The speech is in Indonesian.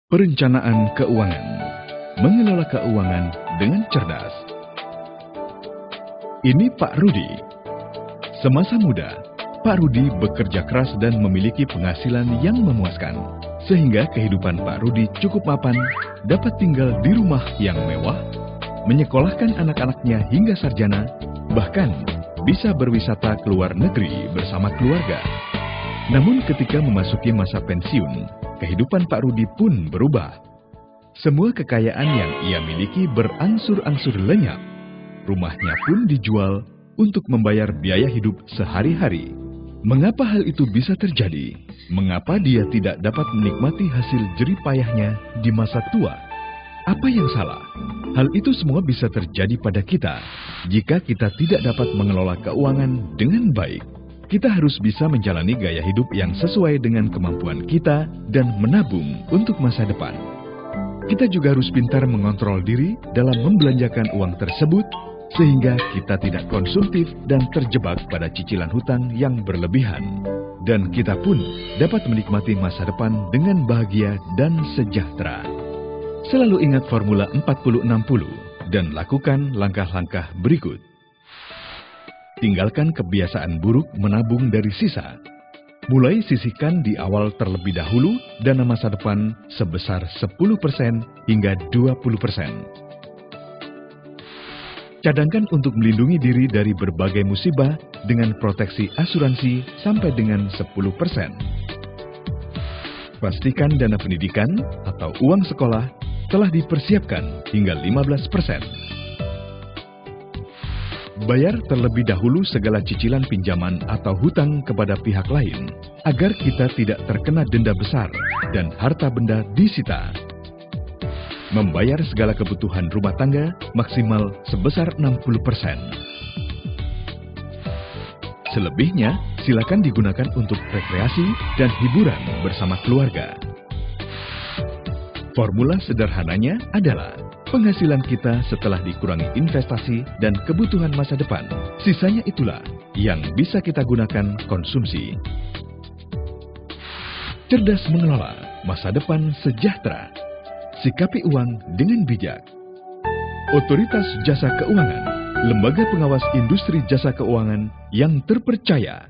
Perencanaan keuangan. Mengelola keuangan dengan cerdas. Ini Pak Rudi. Semasa muda, Pak Rudi bekerja keras dan memiliki penghasilan yang memuaskan. Sehingga kehidupan Pak Rudi cukup mapan, dapat tinggal di rumah yang mewah, menyekolahkan anak-anaknya hingga sarjana, bahkan bisa berwisata ke luar negeri bersama keluarga. Namun ketika memasuki masa pensiun, kehidupan Pak Rudi pun berubah. Semua kekayaan yang ia miliki berangsur-angsur lenyap. Rumahnya pun dijual untuk membayar biaya hidup sehari-hari. Mengapa hal itu bisa terjadi? Mengapa dia tidak dapat menikmati hasil jerih payahnya di masa tua? Apa yang salah? Hal itu semua bisa terjadi pada kita jika kita tidak dapat mengelola keuangan dengan baik. Kita harus bisa menjalani gaya hidup yang sesuai dengan kemampuan kita dan menabung untuk masa depan. Kita juga harus pintar mengontrol diri dalam membelanjakan uang tersebut sehingga kita tidak konsumtif dan terjebak pada cicilan hutang yang berlebihan. Dan kita pun dapat menikmati masa depan dengan bahagia dan sejahtera. Selalu ingat formula 40-60 dan lakukan langkah-langkah berikut. Tinggalkan kebiasaan buruk menabung dari sisa. Mulai sisihkan di awal terlebih dahulu dana masa depan sebesar 10% hingga 20%. Cadangkan untuk melindungi diri dari berbagai musibah dengan proteksi asuransi sampai dengan 10%. Pastikan dana pendidikan atau uang sekolah telah dipersiapkan hingga 15%. Bayar terlebih dahulu segala cicilan pinjaman atau hutang kepada pihak lain agar kita tidak terkena denda besar dan harta benda disita. Membayar segala kebutuhan rumah tangga maksimal sebesar 60%. Selebihnya silakan digunakan untuk rekreasi dan hiburan bersama keluarga. Formula sederhananya adalah penghasilan kita setelah dikurangi investasi dan kebutuhan masa depan. Sisanya itulah yang bisa kita gunakan konsumsi. Cerdas mengelola masa depan sejahtera. Sikapi uang dengan bijak. Otoritas Jasa Keuangan, lembaga pengawas industri jasa keuangan yang terpercaya.